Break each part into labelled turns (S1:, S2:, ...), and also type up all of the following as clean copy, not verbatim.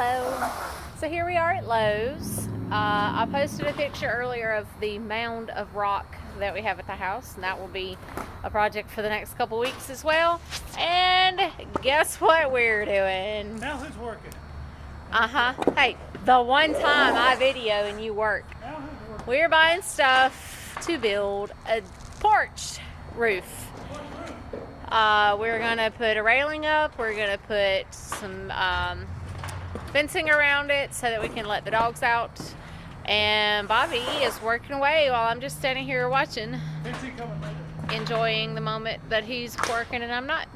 S1: Hello. So here we are at Lowe's. I posted a picture earlier of the mound of rock that we have at the house, and that will be a project for the next couple weeks as well. And guess what we're doing?
S2: Now who's working?
S1: Hey, the one time I video and you work.
S2: Now who's working?
S1: We're buying stuff to build a porch roof. We're gonna put a railing up. We're gonna put some fencing around it so that we can let the dogs out. And Bobby is working away while I'm just standing here watching, enjoying the moment that he's working and I'm not.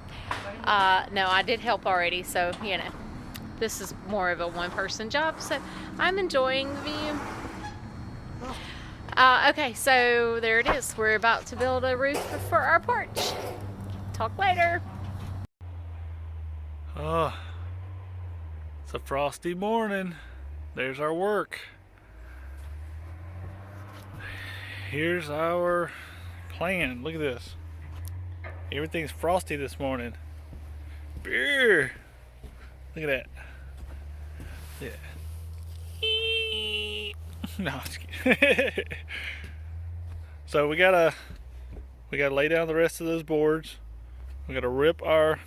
S1: No, I did help already, so you know, this is more of a one-person job, so I'm enjoying the view. Okay, so there it is. We're about to build a roof for our porch. Talk later.
S2: Oh, it's a frosty morning. There's our work. Here's our plan. Look at this. Everything's frosty this morning. Beer. Look at that. Yeah. No, I'm just kidding. So we gotta lay down the rest of those boards. We gotta rip our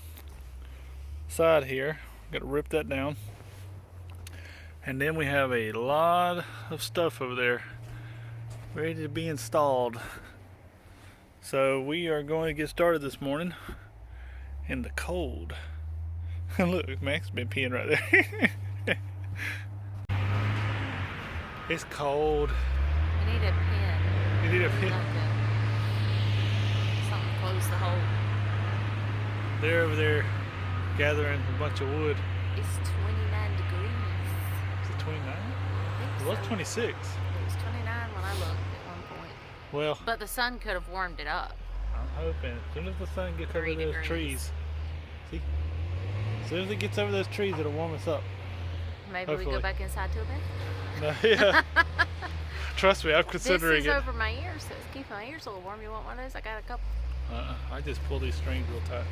S2: side here. We gotta rip that down. And then we have a lot of stuff over there ready to be installed. So we are going to get started this morning in the cold. Look, Max's been peeing right there. It's cold.
S1: We need a pin.
S2: You need a pin?
S1: Something to close the hole.
S2: They're over there gathering a bunch of wood.
S1: It's 29 degrees.
S2: Is it 29? It was 26.
S1: It was 29 when I looked at one point.
S2: Well,
S1: but the sun could have warmed it up.
S2: I'm hoping as soon as the sun gets over
S1: 3
S2: those
S1: degrees.
S2: trees. See? As soon as it gets over those trees, it'll warm us up.
S1: Maybe
S2: Hopefully.
S1: we go back inside to a bed.
S2: No, yeah. Trust me, I'm considering
S1: This is
S2: it.
S1: over my ears, so it's keeping my ears a little warm. You want one of those? I got a couple.
S2: I just pull these strings real tight.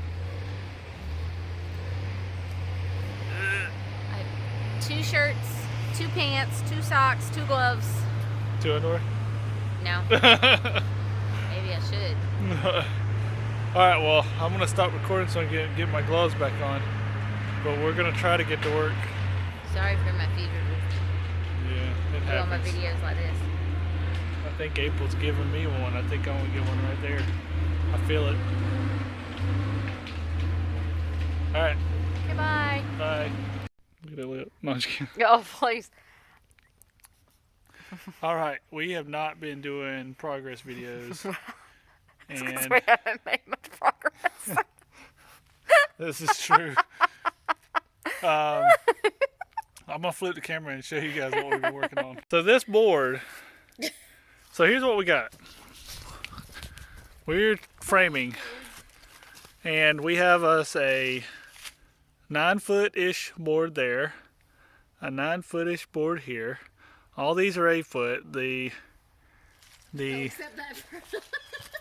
S1: I have 2 shirts, 2 pants, 2 socks, 2 gloves.
S2: 2 underwear?
S1: No. Maybe I should.
S2: Alright, well, I'm going to stop recording so I can get my gloves back on. But we're going to try to get to work.
S1: Sorry for my fever.
S2: Yeah, it
S1: On my
S2: happens.
S1: videos like this.
S2: I think April's giving me one. I think I'm going to get one right there. I feel it. Alright.
S1: Goodbye.
S2: Bye. Look at that lip. No, I'm just kidding.
S1: Oh, please.
S2: Alright, we have not been doing progress videos.
S1: Because
S2: And
S1: we haven't made much progress.
S2: this is true. I'm going to flip the camera and show you guys what we've been working on. So this board, so here's what we got. We're framing, and we have us a 9-foot-ish board there, a 9-foot-ish board here. All these are 8 foot. The
S1: Except that.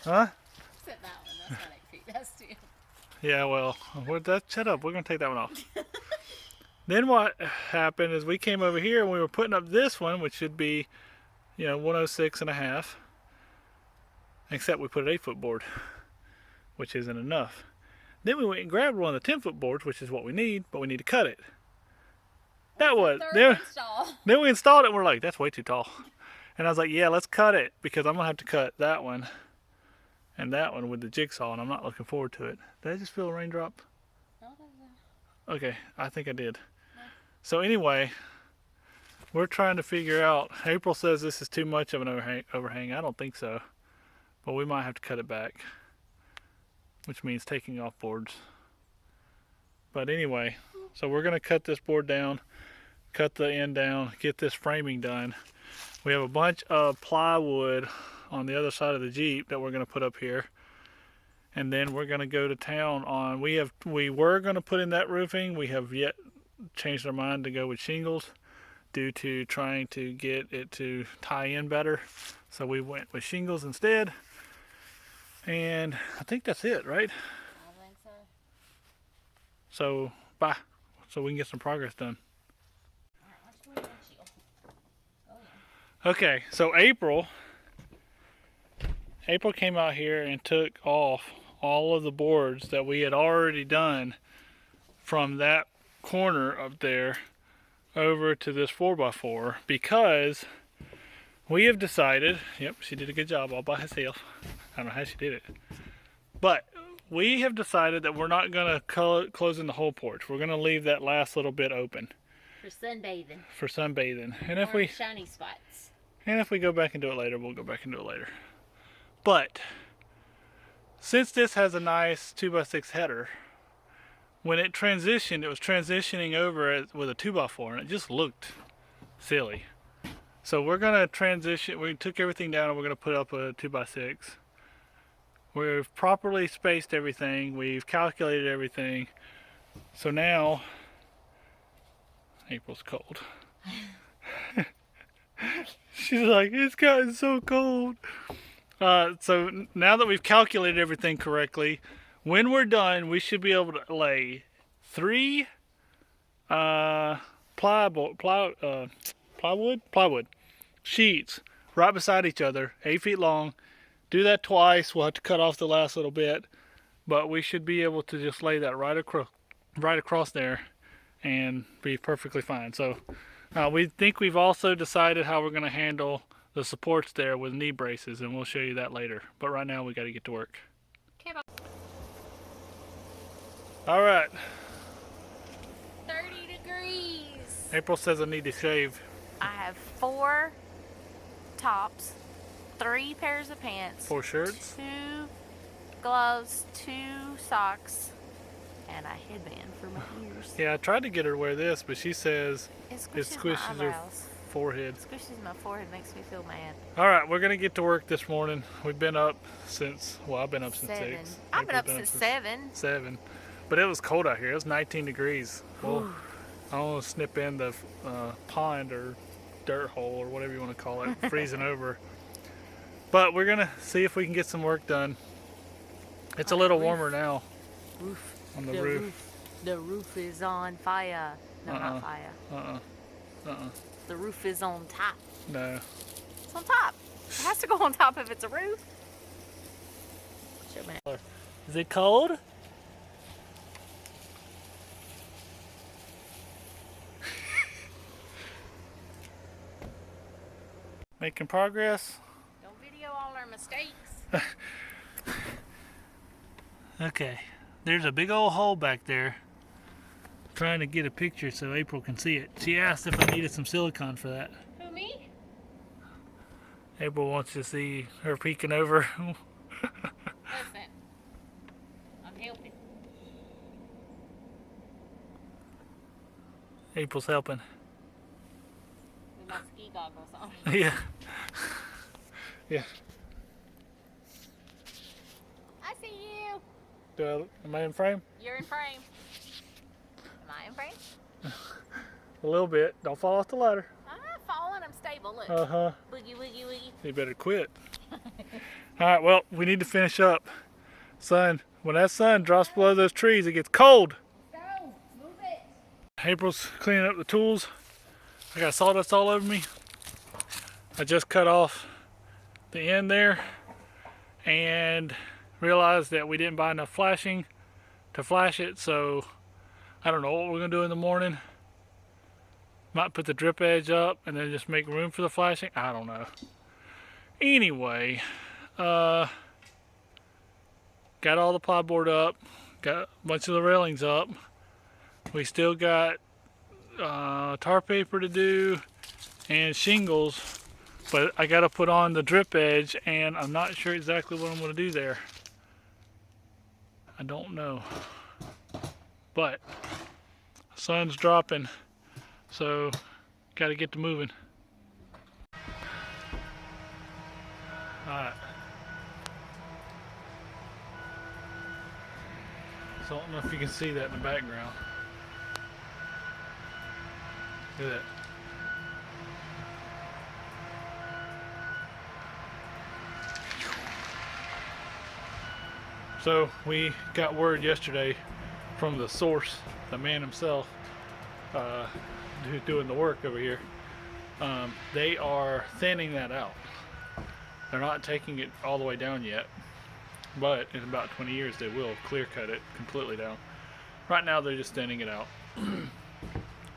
S2: huh?
S1: Except that one. That's not 8 feet. That's 2.
S2: Yeah, well, shut up. We're going to take that one off. Then what happened is we came over here and we were putting up this one, which should be, 106.5. Except we put an 8-foot board, which isn't enough. Then we went and grabbed one of the 10-foot boards, which is what we need, but we need to cut it. That was, then we installed it and we're like, that's way too tall. And I was like, yeah, let's cut it, because I'm going to have to cut that one and that one with the jigsaw, and I'm not looking forward to it. Did I just feel a raindrop? Okay, I think I did. So anyway, we're trying to figure out, April says this is too much of an overhang. I don't think so, but we might have to cut it back, which means taking off boards. But anyway, so we're going to cut this board down, cut the end down, get this framing done. We have a bunch of plywood on the other side of the Jeep that we're going to put up here. And then we're going to go to town on, we were going to put in that roofing. We have yet changed our mind to go with shingles due to trying to get it to tie in better. So we went with shingles instead. And I think that's it, right?
S1: I think so.
S2: So, bye. So we can get some progress done. Okay, so April came out here and took off all of the boards that we had already done from that corner up there over to this 4x4 because we have decided, yep, she did a good job all by herself. I don't know how she did it. But we have decided that we're not going to close in the whole porch. We're going to leave that last little bit open.
S1: For sunbathing.
S2: For sunbathing. And if
S1: shiny spots.
S2: And if we go back and do it later, we'll go back and do it later. But since this has a nice 2x6 header, when it transitioned, it was transitioning over with a 2x4 and it just looked silly. So we're going to transition, we took everything down and we're going to put up a 2x6. We've properly spaced everything, we've calculated everything. So now, April's cold. She's like, it's gotten so cold. So now that we've calculated everything correctly, when we're done, we should be able to lay 3 plywood sheets right beside each other, 8 feet long. Do that twice. We'll have to cut off the last little bit, but we should be able to just lay that right across there and be perfectly fine. So we think we've also decided how we're going to handle the supports there with knee braces, and we'll show you that later. But right now we got to get to work.
S1: Okay,
S2: all right.
S1: 30 degrees.
S2: April says I need to shave.
S3: I have 4 tops, 3 pairs of pants,
S2: 4 shirts,
S3: 2 gloves, 2 socks, and a headband for my ears.
S2: Yeah, I tried to get her to wear this, but she says
S3: it squishes
S2: her forehead.
S3: It squishes my forehead, makes me feel mad.
S2: All right, we're gonna get to work this morning. We've been up since, well, I've been up since
S3: 7.
S2: 6.
S3: I've been up since 7.
S2: 7, but it was cold out here. It was 19 degrees. Well, I want to snip in the pond or dirt hole or whatever you want to call it, freezing over. But we're gonna see if we can get some work done. It's a little warmer now. On the roof.
S3: The roof is on fire. No, not fire. The roof is on top.
S2: No.
S3: It's on top. It has to go on top if it's a roof.
S2: Is it cold? Making progress.
S1: Don't video all our mistakes.
S2: Okay, there's a big old hole back there. Trying to get a picture so April can see it. She asked if I needed some silicone for that.
S1: Who, me?
S2: April wants to see her peeking over.
S1: Listen, I'm helping.
S2: April's helping.
S1: With my ski goggles on.
S2: Yeah. Yeah.
S1: I see you.
S2: Am I in frame?
S1: You're in frame. Am I in frame?
S2: A little bit. Don't fall off the ladder.
S1: I'm not falling. I'm stable. Look.
S2: Uh-huh.
S1: Boogie, woogie, woogie.
S2: You better quit. Alright, well, we need to finish up. Sun, when that sun drops below those trees, it gets cold.
S1: Go. Move it.
S2: April's cleaning up the tools. I got sawdust all over me. I just cut off the end there and realized that we didn't buy enough flashing to flash it, so I don't know what we're gonna do in the morning. Might put the drip edge up and then just make room for the flashing. I don't know. Anyway, got all the plyboard up, got a bunch of the railings up. We still got tar paper to do and shingles, but I got to put on the drip edge and I'm not sure exactly what I'm going to do there. I don't know, but sun's dropping, so got to get to moving. Alright, so I don't know if you can see that in the background. Look at that. So we got word yesterday from the source, the man himself, who's doing the work over here, They are thinning that out. They're not taking it all the way down yet, but in about 20 years they will clear cut it completely down. Right now they're just thinning it out.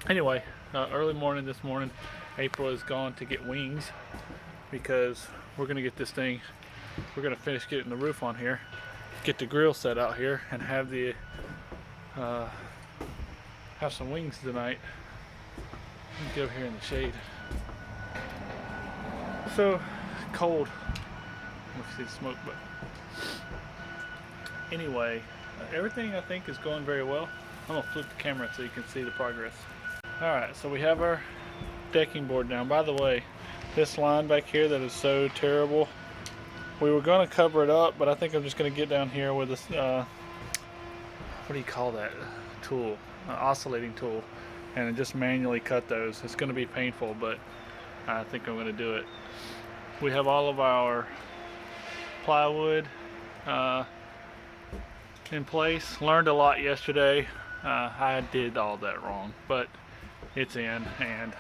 S2: Anyway, early morning this morning, April is gone to get wings because we're gonna get this thing, we're gonna finish getting the roof on here, get the grill set out here, and have the have some wings tonight. Let me get over here in the shade. So cold. I don't see the smoke, but anyway, everything I think is going very well. I'm gonna flip the camera so you can see the progress. All right, so we have our decking board down. By the way, this line back here that is so terrible, we were gonna cover it up, but I think I'm just gonna get down here with this, what do you call that tool? Oscillating tool, and just manually cut those. It's gonna be painful, but I think I'm gonna do it. We have all of our plywood in place. Learned a lot yesterday. I did all that wrong, but it's in, and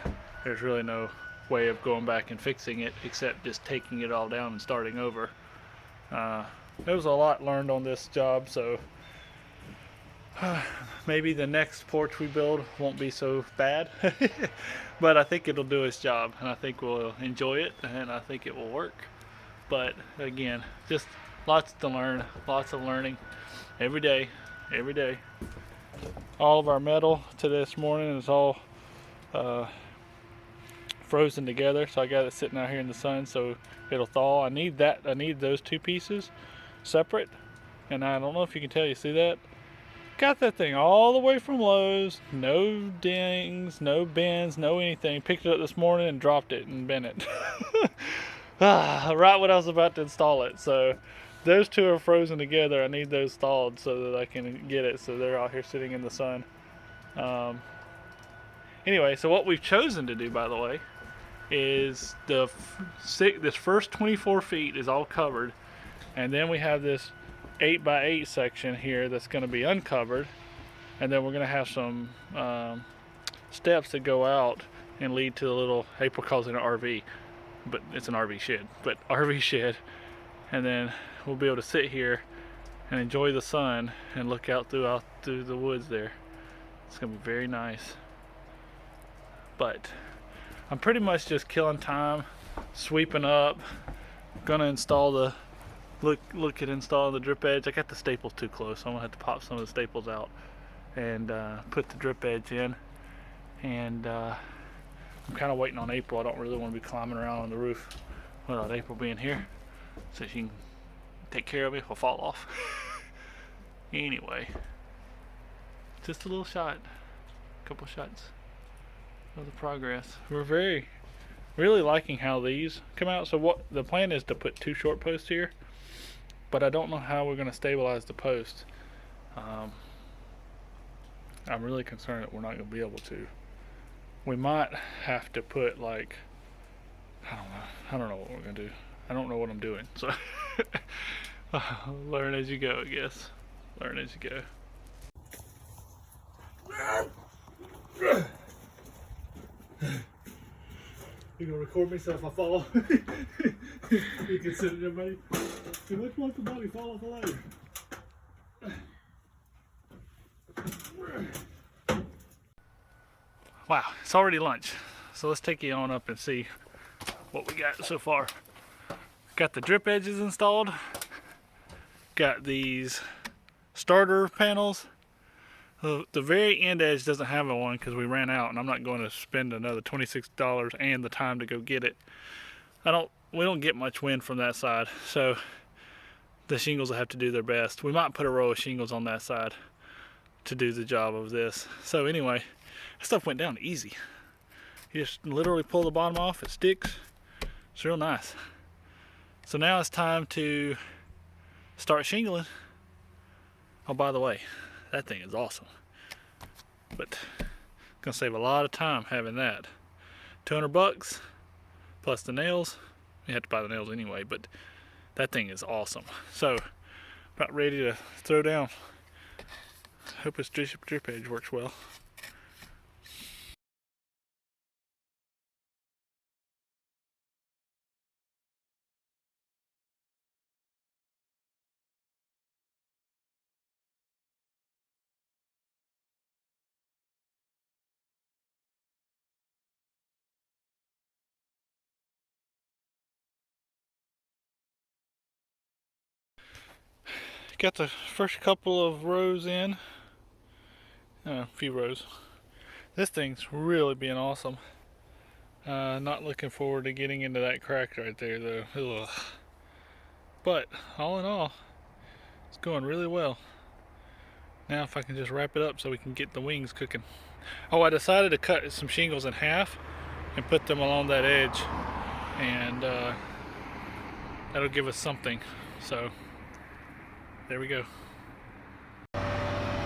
S2: there's really no way of going back and fixing it except just taking it all down and starting over. There was a lot learned on this job, so maybe the next porch we build won't be so bad. But I think it'll do its job, and I think we'll enjoy it, and I think it will work. But again, just lots to learn, lots of learning every day. All of our metal to this morning is all frozen together, so I got it sitting out here in the sun so it'll thaw. I need those two pieces separate, and I don't know if you can tell, you see that? Got that thing all the way from Lowe's, no dings, no bends, no anything. Picked it up this morning and dropped it and bent it. Right when I was about to install it. So those two are frozen together. I need those thawed so that I can get it. So they're out here sitting in the sun. Anyway, so what we've chosen to do, by the way, is this first 24 feet is all covered, and then we have this 8x8 section here that's going to be uncovered, and then we're going to have some steps that go out and lead to a little, April calls it an RV, but it's an RV shed, and then we'll be able to sit here and enjoy the sun and look out through the woods there. It's going to be very nice. But I'm pretty much just killing time, sweeping up, gonna install the look at installing the drip edge. I got the staples too close, so I'm gonna have to pop some of the staples out and put the drip edge in. And I'm kind of waiting on April. I don't really want to be climbing around on the roof without April being here, so she can take care of me if I fall off. Anyway, just a little shot, couple shots of the progress. We're really liking how these come out. So what the plan is to put 2 short posts here, but I don't know how we're going to stabilize the post. I'm really concerned that we're not going to be able to. We might have to put, like, I don't know what we're going to do. I don't know what I'm doing, so learn as you go, I guess. Learn as you go. You gonna record me so if I fall, you can sit there, buddy. Too much want the body fall off the ladder. Wow, it's already lunch. So let's take you on up and see what we got so far. Got the drip edges installed. Got these starter panels. The very end edge doesn't have one because we ran out, and I'm not going to spend another $26 and the time to go get it. We don't get much wind from that side, so the shingles will have to do their best. We might put a row of shingles on that side to do the job of this. So anyway, that stuff went down easy. You just literally pull the bottom off, it sticks. It's real nice. So now it's time to start shingling. Oh, by the way, that thing is awesome. But gonna save a lot of time having that. $200 plus the nails. You have to buy the nails anyway, but that thing is awesome. So about ready to throw down. Hope this drip edge works well. got the first couple of rows in. A few rows. This thing's really being awesome. Not looking forward to getting into that crack right there though. Ugh. But all in all, it's going really well. Now if I can just wrap it up so we can get the wings cooking. Oh, I decided to cut some shingles in half and put them along that edge, and that'll give us something. So there we go.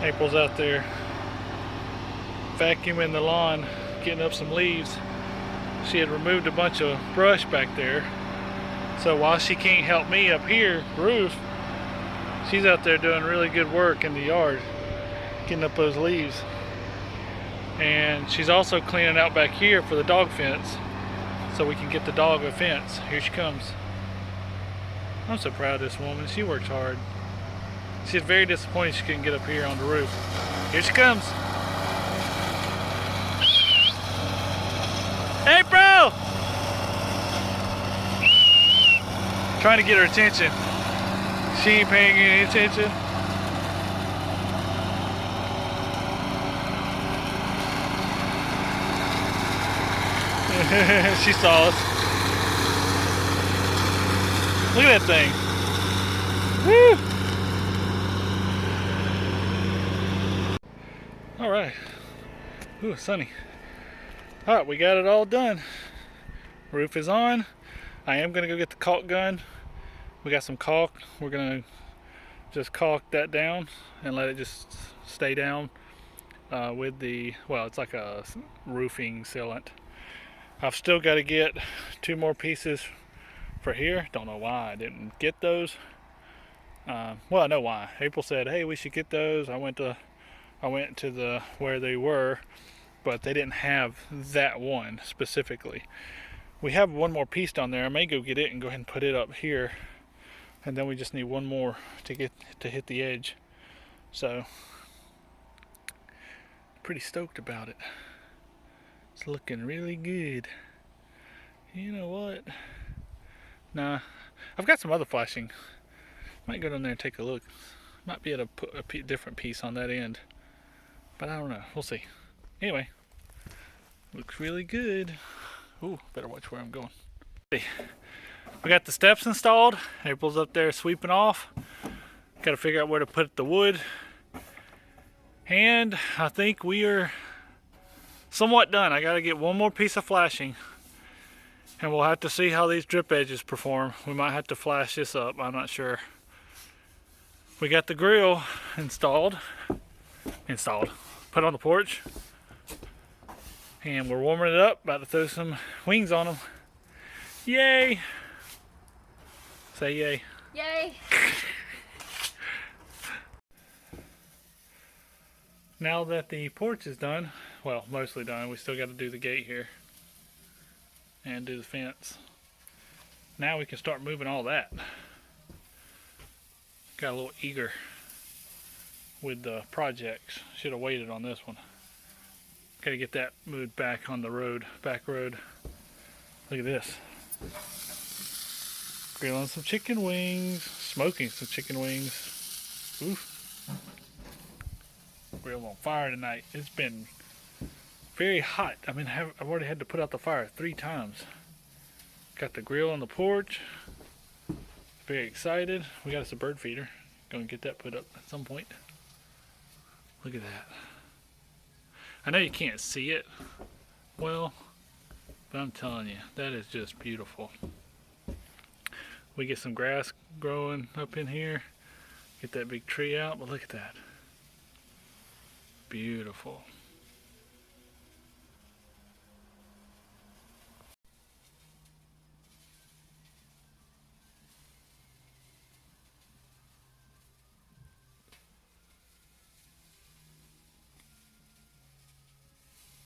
S2: April's out there vacuuming the lawn, getting up some leaves. She had removed a bunch of brush back there, so while she can't help me up here, roof, she's out there doing really good work in the yard, getting up those leaves. And she's also cleaning out back here for the dog fence, so we can get the dog a fence. Here she comes. I'm so proud of this woman. She works hard. She's very disappointed she couldn't get up here on the roof. Here she comes. April! Trying to get her attention. She ain't paying any attention. She saw us. Look at that thing. Woo! Alright. Ooh, sunny. Alright, we got it all done. Roof is on. I am going to go get the caulk gun. We got some caulk. We're going to just caulk that down and let it just stay down with the, well, it's like a roofing sealant. I've still got to get 2 more pieces for here. Don't know why I didn't get those. Well, I know why. April said, hey, we should get those. I went to the where they were, but they didn't have that one specifically. We have one more piece down there. I may go get it and go ahead and put it up here, and then we just need one more to hit the edge. So pretty stoked about it. It's looking really good. You know what? Nah, I've got some other flashing. Might go down there and take a look. Might be able to put a different piece on that end, but I don't know. We'll see. Anyway, looks really good. Ooh, better watch where I'm going. We got the steps installed. April's up there sweeping off. Got to figure out where to put the wood. And I think we are somewhat done. I got to get one more piece of flashing, and we'll have to see how these drip edges perform. We might have to flash this up. I'm not sure. We got the grill installed, put on the porch, and we're warming it up. About to throw some wings on them. Yay! Say yay.
S1: Yay!
S2: Now that the porch is done, well, mostly done, we still got to do the gate here and do the fence. Now we can start moving all that. Got a little eager with the projects. Should have waited on this one. Got to get that moved back on the road, back road. Look at this. Grilling some chicken wings, smoking some chicken wings. Oof. Grill on fire tonight. It's been very hot. I mean, I've already had to put out the fire 3 times. Got the grill on the porch. Very excited. We got us a bird feeder. Gonna get that put up at some point. Look at that. I know you can't see it well, but I'm telling you, that is just beautiful. We get some grass growing up in here. Get that big tree out, but look at that. Beautiful.